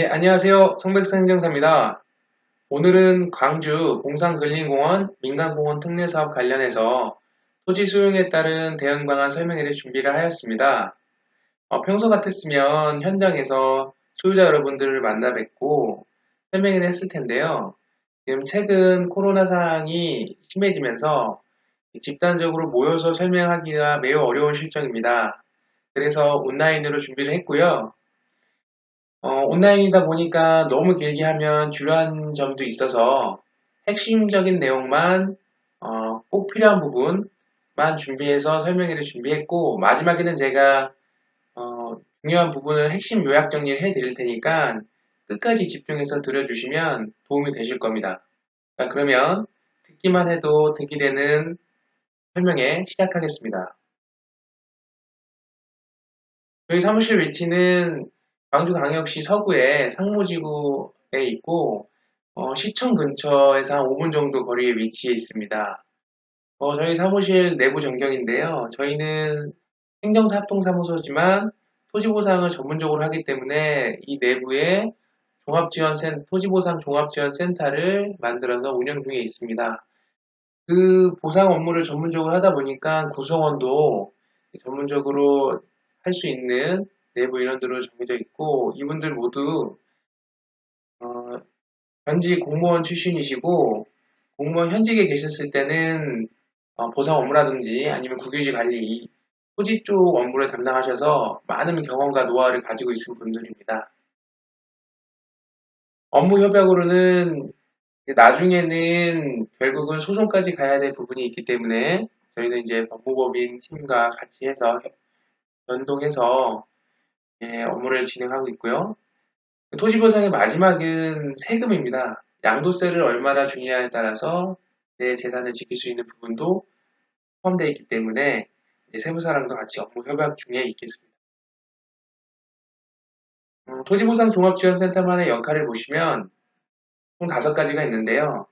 안녕하세요. 성백산 행정사입니다. 오늘은 광주 공산근린공원 민간공원 특례사업 관련해서 토지 수용에 따른 대응 방안 설명회를 준비를 하였습니다. 평소 같았으면 현장에서 소유자 여러분들을 만나 뵙고 설명회를 했을 텐데요. 지금 최근 코로나 상황이 심해지면서 집단적으로 모여서 설명하기가 매우 어려운 실정입니다. 그래서 온라인으로 준비를 했고요. 온라인이다 보니까 너무 길게 하면 주요한 점도 있어서 핵심적인 내용만 꼭 필요한 부분만 준비해서 설명회를 준비했고 마지막에는 제가 중요한 부분을 핵심 요약 정리를 해드릴 테니까 끝까지 집중해서 들어주시면 도움이 되실 겁니다. 자, 그러면 듣기만 해도 득이 되는 설명회 시작하겠습니다. 저희 사무실 위치는 광주광역시 서구의 상무지구에 있고 시청 근처에서 한 5분 정도 거리에 위치해 있습니다. 저희 사무실 내부 전경인데요. 저희는 행정사 합동사무소지만 토지보상을 전문적으로 하기 때문에 이 내부에 토지보상 종합지원센터를 만들어서 운영 중에 있습니다. 그 보상 업무를 전문적으로 하다 보니까 구성원도 전문적으로 할 수 있는 내부 인원들로 정해져 있고 이분들 모두 어, 현직 공무원 출신이시고 공무원 현직에 계셨을 때는 보상 업무라든지 아니면 국유지 관리, 토지 쪽 업무를 담당하셔서 많은 경험과 노하우를 가지고 있는 분들입니다. 업무 협약으로는 나중에는 결국은 소송까지 가야 될 부분이 있기 때문에 저희는 이제 법무법인 팀과 같이 해서 연동해서 업무를 진행하고 있고요. 토지보상의 마지막은 세금입니다. 양도세를 얼마나 주느냐에 따라서 내 재산을 지킬 수 있는 부분도 포함되어 있기 때문에 세무사랑도 같이 업무 협약 중에 있겠습니다. 토지보상 종합지원센터만의 역할을 보시면 총 5가지가 있는데요.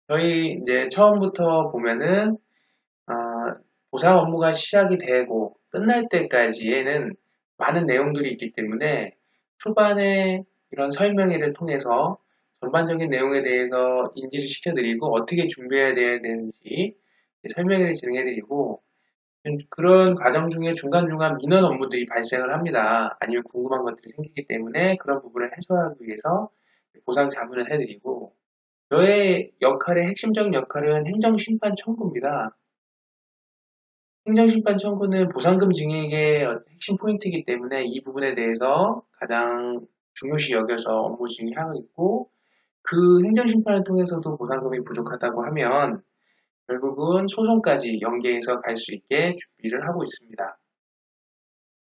저희 이제 처음부터 보면은 어, 보상 업무가 시작이 되고 끝날 때까지에는 많은 내용들이 있기 때문에 초반에 이런 설명회를 통해서 전반적인 내용에 대해서 인지를 시켜드리고 어떻게 준비해야 되는지 설명회를 진행해드리고 그런 과정 중에 중간중간 민원 업무들이 발생을 합니다. 아니면 궁금한 것들이 생기기 때문에 그런 부분을 해소하기 위해서 보상 자문을 해드리고 저의 역할의 핵심적인 역할은 행정심판 청구입니다. 행정심판 청구는 보상금 증액의 핵심 포인트이기 때문에 이 부분에 대해서 가장 중요시 여겨서 업무 진행하고 있고 그 행정심판을 통해서도 보상금이 부족하다고 하면 결국은 소송까지 연계해서 갈 수 있게 준비를 하고 있습니다.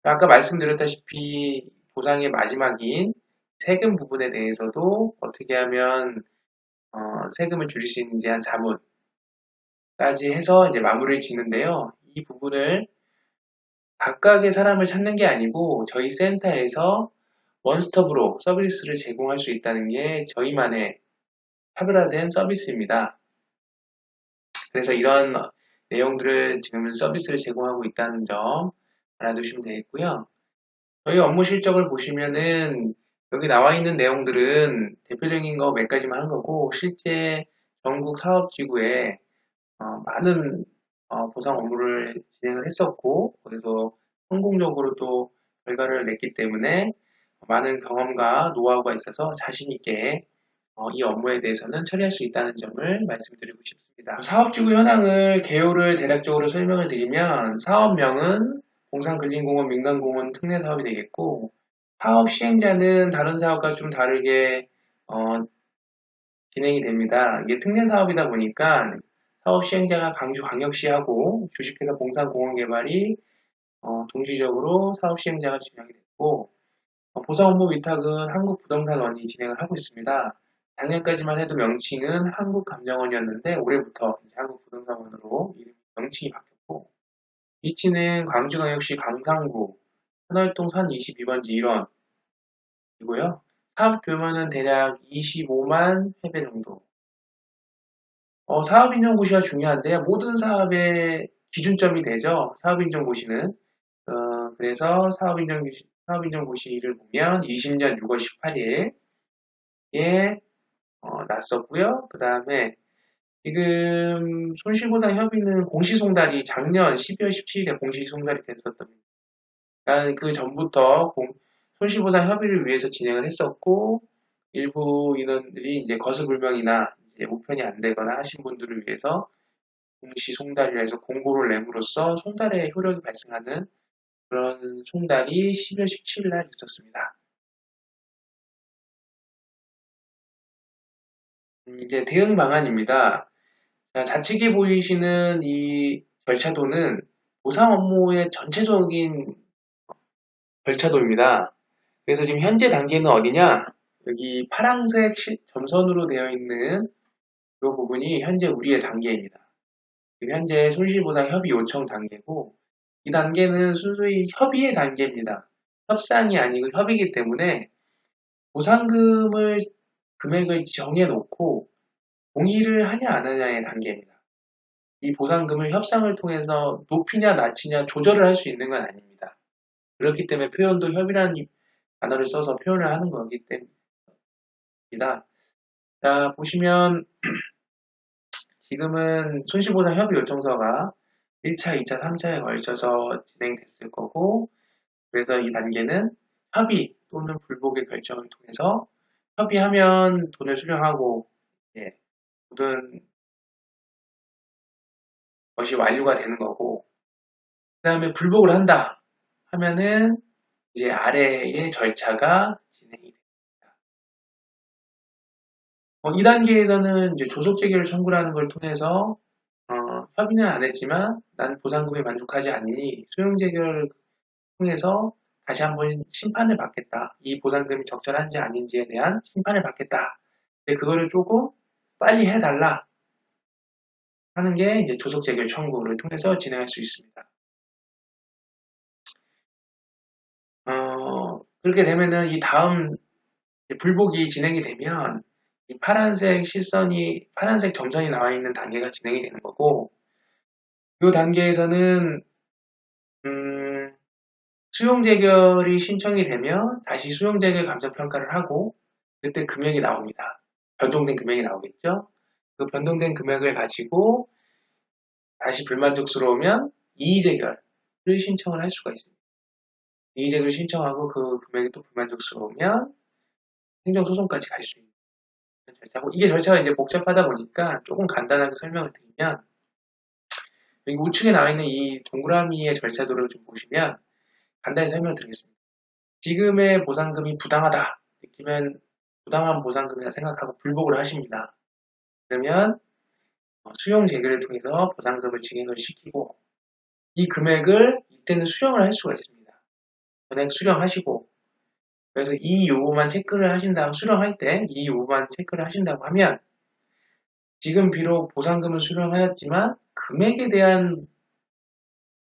아까 말씀드렸다시피 보상의 마지막인 세금 부분에 대해서도 어떻게 하면 세금을 줄일 수 있는지 한 자문까지 해서 이제 마무리를 짓는데요. 이 부분을 각각의 사람을 찾는 게 아니고 저희 센터에서 원스톱으로 서비스를 제공할 수 있다는 게 저희만의 차별화된 서비스입니다. 그래서 이런 내용들을 지금 서비스를 제공하고 있다는 점 알아두시면 되겠고요. 저희 업무 실적을 보시면은 여기 나와 있는 내용들은 대표적인 거 몇 가지만 한 거고 실제 전국 사업지구에 많은 보상 업무를 진행을 했었고 그래서 성공적으로 또 결과를 냈기 때문에 많은 경험과 노하우가 있어서 자신 있게 이 업무에 대해서는 처리할 수 있다는 점을 말씀드리고 싶습니다. 사업지구 현황을 개요를 대략적으로 설명을 드리면 사업명은 공산근린공원 민간공원 특례사업이 되겠고 사업 시행자는 다른 사업과 좀 다르게 진행이 됩니다. 이게 특례사업이다 보니까 사업 시행자가 광주광역시하고 주식회사 공산공원개발이 동시적으로 사업 시행자가 지명이 됐고 보상 업무 위탁은 한국부동산원이 진행을 하고 있습니다. 작년까지만 해도 명칭은 한국감정원이었는데 올해부터 이제 한국부동산원으로 명칭이 바뀌었고 위치는 광주광역시 광산구 하월동 산 22번지 1원이고요. 사업 규모는 대략 25만 회배 정도. 사업 인정 고시가 중요한데요. 모든 사업의 기준점이 되죠. 사업 인정 고시는. 그래서 사업 인정 사업인정고시를 보면 20년 6월 18일에 났었고요. 그 다음에 지금 손실보상 협의는 공시송달이 작년 12월 17일에 공시송달이 됐었답니다. 그러니까 그 전부터 손실보상 협의를 위해서 진행을 했었고, 일부 인원들이 이제 거수불명이나 이제 우편이 안 되거나 하신 분들을 위해서 공시송달이라 해서 공고를 내므로써 송달의 효력이 발생하는 그런 송달이 12월 17일 날 있었습니다. 이제 대응 방안입니다. 자, 좌측에 보이시는 이 절차도는 보상 업무의 전체적인 절차도입니다. 그래서 지금 현재 단계는 어디냐? 여기 파란색 점선으로 되어 있는 이 부분이 현재 우리의 단계입니다. 지금 현재 손실보상 협의 요청 단계고, 이 단계는 순수히 협의의 단계입니다. 협상이 아니고 협의이기 때문에 보상금을 금액을 정해놓고 동의를 하냐 안 하냐의 단계입니다. 이 보상금을 협상을 통해서 높이냐 낮추냐 조절을 할 수 있는 건 아닙니다. 그렇기 때문에 표현도 협의라는 단어를 써서 표현을 하는 거기 때문입니다. 자, 보시면 지금은 손실보상 협의 요청서가 1차, 2차, 3차에 걸쳐서 진행됐을 거고, 그래서 이 단계는 협의 또는 불복의 결정을 통해서 협의하면 돈을 수령하고, 예, 모든 것이 완료가 되는 거고, 그 다음에 불복을 한다 하면은 이제 아래의 절차가 진행이 됩니다. 2단계에서는 이제 조속재결 청구라는 걸 통해서 협의는 안 했지만 난 보상금에 만족하지 않으니 소용재결을 통해서 다시 한번 심판을 받겠다. 이 보상금이 적절한지 아닌지에 대한 심판을 받겠다. 근데 그거를 조금 빨리 해달라 하는 게 이제 조속재결 청구를 통해서 진행할 수 있습니다. 그렇게 되면은 이 다음 불복이 진행이 되면 이 파란색 점선이 나와 있는 단계가 진행이 되는 거고, 이 단계에서는 수용재결이 신청이 되면 다시 수용재결 감정평가를 하고 그때 금액이 나옵니다. 변동된 금액이 나오겠죠. 그 변동된 금액을 가지고 다시 불만족스러우면 이의재결을 신청을 할 수가 있습니다. 이의재결을 신청하고 그 금액이 또 불만족스러우면 행정소송까지 갈 수 있는 절차고, 이게 절차가 이제 복잡하다 보니까 조금 간단하게 설명을 드리면, 여기 우측에 나와 있는 이 동그라미의 절차도를 좀 보시면 간단히 설명드리겠습니다. 지금의 보상금이 부당하다 느끼면 부당한 보상금이라 생각하고 불복을 하십니다. 그러면 수용 재개를 통해서 보상금을 증액을 시키고, 이 금액을 이때는 수령을 할 수가 있습니다. 전액 수령하시고, 그래서 이 요구만 체크를 하신다고, 수령할 때 이 요구만 체크를 하신다고 하면 지금 비록 보상금을 수령하였지만 금액에 대한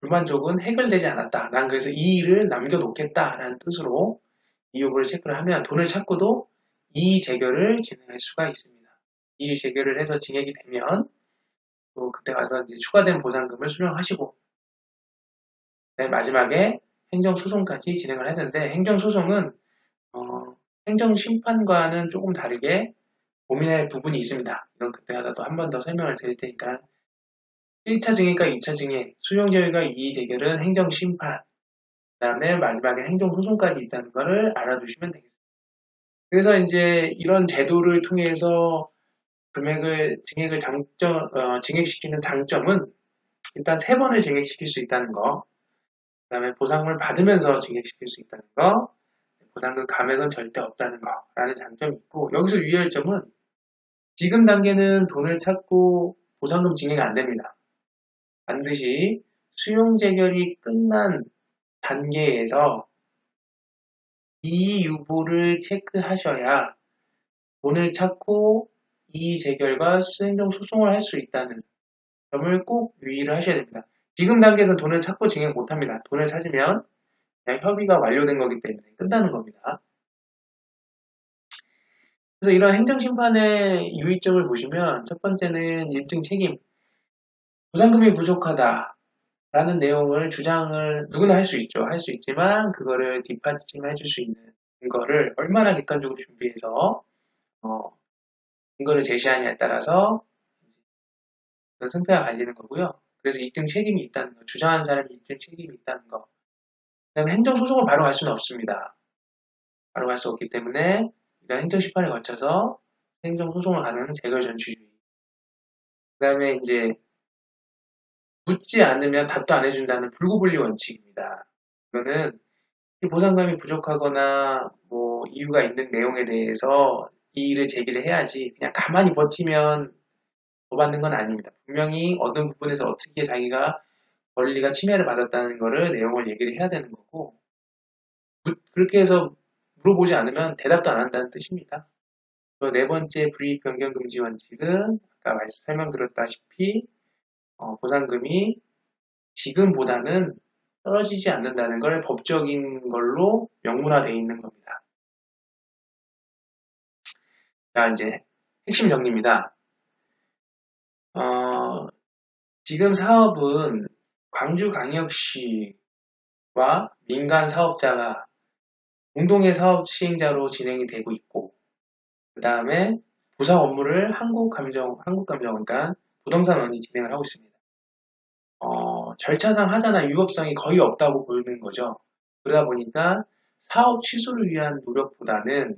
불만족은 해결되지 않았다. 난 그래서 이 일을 남겨놓겠다라는 뜻으로 이 요구를 체크를 하면 돈을 찾고도 이의 재결을 진행할 수가 있습니다. 이의 재결을 해서 증액이 되면 또 그때 가서 이제 추가된 보상금을 수령하시고, 마지막에 행정소송까지 진행을 했는데, 행정소송은 행정심판과는 조금 다르게 고민할 부분이 있습니다. 이건 그때 가서 또 한 번 더 설명을 드릴 테니까 1차 증액과 2차 증액, 수용재결과 이의재결은 행정심판, 그 다음에 마지막에 행정소송까지 있다는 것을 알아두시면 되겠습니다. 그래서 이제 이런 제도를 통해서 증액을 증액시키는 장점은 일단 3번을 증액시킬 수 있다는 거, 그 다음에 보상금을 받으면서 증액시킬 수 있다는 거, 보상금 감액은 절대 없다는 거라는 장점이 있고, 여기서 유의할 점은 지금 단계는 돈을 찾고 보상금 증액이 안 됩니다. 반드시 수용재결이 끝난 단계에서 이의 유보를 체크하셔야 돈을 찾고 이의재결과 행정소송을 할 수 있다는 점을 꼭 유의를 하셔야 됩니다. 지금 단계에서는 돈을 찾고 증액 못합니다. 돈을 찾으면 그냥 협의가 완료된 거기 때문에 끝나는 겁니다. 그래서 이런 행정심판의 유의점을 보시면 첫 번째는 입증 책임. 보상금이 부족하다. 라는 내용을 주장을 누구나 할 수 있죠. 할 수 있지만 그거를 뒷받침해 줄 수 있는 근거를 얼마나 객관적으로 준비해서 어, 근거를 제시하냐에 따라서 승패가 갈리는 거고요. 그래서 입증 책임이 있다는 거, 주장하는 사람이 입증 책임이 있다는 거. 그다음에 행정소송을 바로 갈 수는 없습니다. 바로 갈 수 없기 때문에 이런 행정심판을 거쳐서 행정소송을 하는 재결전취주의. 그다음에 이제 묻지 않으면 답도 안 해준다는 불구분리 원칙입니다. 이거는 보상감이 부족하거나 뭐 이유가 있는 내용에 대해서 이의를 제기를 해야지 그냥 가만히 버티면 더 받는 건 아닙니다. 분명히 어떤 부분에서 어떻게 자기가 권리가 침해를 받았다는 거를 내용을 얘기를 해야 되는 거고 그렇게 해서 물어보지 않으면 대답도 안 한다는 뜻입니다. 그리고 네 번째 불이익 변경 금지 원칙은 아까 설명드렸다시피 보상금이 지금보다는 떨어지지 않는다는 걸 법적인 걸로 명문화되어 있는 겁니다. 자, 이제 핵심 정리입니다. 지금 사업은 광주광역시와 민간 사업자가 공동의 사업 시행자로 진행이 되고 있고, 그 다음에 부사 업무를 한국감정, 그러니까 부동산원이 진행을 하고 있습니다. 절차상 하자나 위법성이 거의 없다고 보이는 거죠. 그러다 보니까 사업 취소를 위한 노력보다는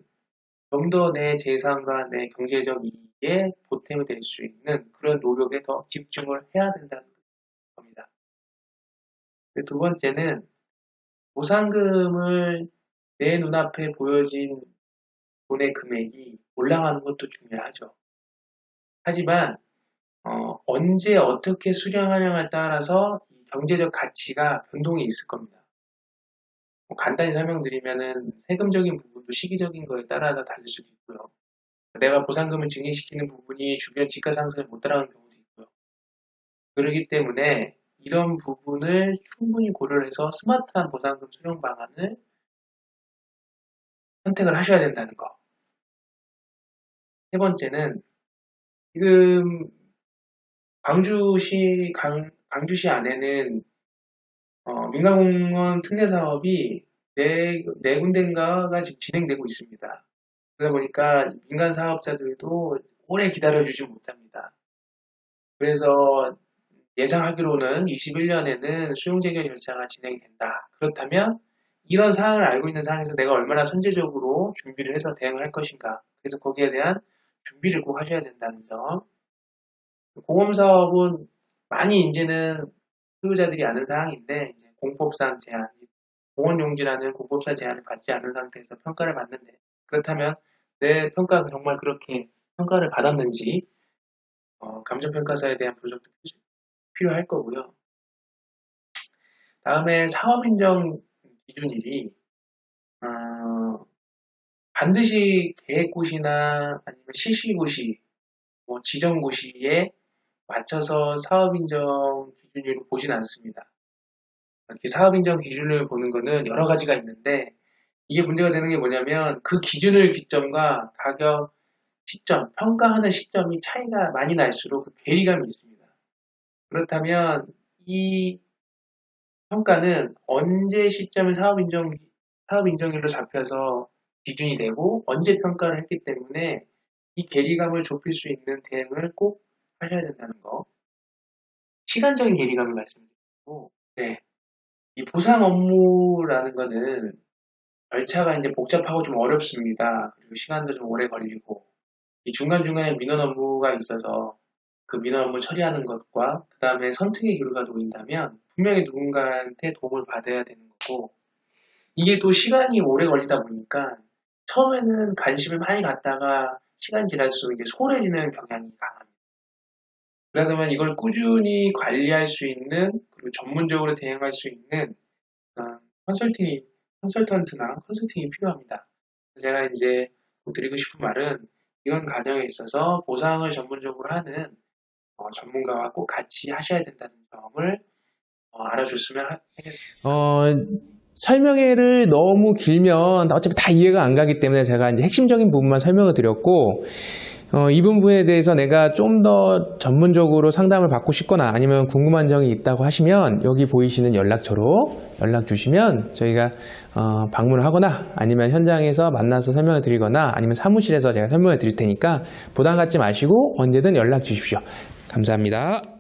좀 더 내 재산과 내 경제적 이익에 보탬이 될 수 있는 그런 노력에 더 집중을 해야 된다는 겁니다. 두 번째는 보상금을 내 눈앞에 보여진 돈의 금액이 올라가는 것도 중요하죠. 하지만 언제 어떻게 수령하냐에 따라서 경제적 가치가 변동이 있을 겁니다. 간단히 설명드리면은 세금적인 부분도 시기적인 거에 따라서 다를 수도 있고요. 내가 보상금을 증액시키는 부분이 주변 지가 상승을 못 따라가는 경우도 있고요. 그렇기 때문에 이런 부분을 충분히 고려를 해서 스마트한 보상금 수령 방안을 선택을 하셔야 된다는 거. 세 번째는 지금 광주시 안에는 민간공무원 특례 사업이 네 군데인가가 지금 진행되고 있습니다. 그러다 보니까 민간 사업자들도 오래 기다려주지 못합니다. 그래서 예상하기로는 21년에는 수용재결 절차가 진행이 된다. 그렇다면 이런 사항을 알고 있는 상황에서 내가 얼마나 선제적으로 준비를 해서 대응을 할 것인가. 그래서 거기에 대한 준비를 꼭 하셔야 된다는 점. 공험사업은 많이 이제는 소유자들이 아는 사항인데 공법상 제한, 공원용지라는 공법상 제한을 받지 않은 상태에서 평가를 받는데 그렇다면 내 평가가 정말 그렇게 평가를 받았는지 감정평가서에 대한 분석도 필요할 거고요. 다음에 사업인정 기준일이 반드시 계획고시나 아니면 실시고시, 지정고시에 맞춰서 사업인정 기준일을 보진 않습니다. 이렇게 사업인정 기준을 보는 거는 여러 가지가 있는데 이게 문제가 되는 게 뭐냐면 그 기준을 기점과 가격, 시점, 평가하는 시점이 차이가 많이 날수록 그 괴리감이 있습니다. 그렇다면 이 평가는 언제 시점에 사업인정일로 잡혀서 기준이 되고 언제 평가를 했기 때문에 이 괴리감을 좁힐 수 있는 대응을 꼭 하셔야 된다는 거. 시간적인 괴리감을 말씀드리고, 네. 이 보상 업무라는 거는 절차가 이제 복잡하고 좀 어렵습니다. 그리고 시간도 좀 오래 걸리고, 이 중간중간에 민원 업무가 있어서 그 민원 업무 처리하는 것과 그 다음에 선택의 기로가 놓인다면 분명히 누군가한테 도움을 받아야 되는 거고 이게 또 시간이 오래 걸리다 보니까 처음에는 관심을 많이 갖다가 시간 지날수록 이제 소홀해지는 경향이 강합니다. 그러다 보면 이걸 꾸준히 관리할 수 있는 그리고 전문적으로 대응할 수 있는 컨설턴트나 컨설팅이 필요합니다. 제가 이제 드리고 싶은 말은 이런 과정에 있어서 보상을 전문적으로 하는 전문가와 꼭 같이 하셔야 된다는 점을 알아줬으면 하겠습니다. 설명회를 너무 길면 어차피 다 이해가 안 가기 때문에 제가 이제 핵심적인 부분만 설명을 드렸고, 이 부분에 대해서 내가 좀 더 전문적으로 상담을 받고 싶거나 아니면 궁금한 점이 있다고 하시면 여기 보이시는 연락처로 연락 주시면 저희가 방문을 하거나 아니면 현장에서 만나서 설명을 드리거나 아니면 사무실에서 제가 설명을 드릴 테니까 부담 갖지 마시고 언제든 연락 주십시오. 감사합니다.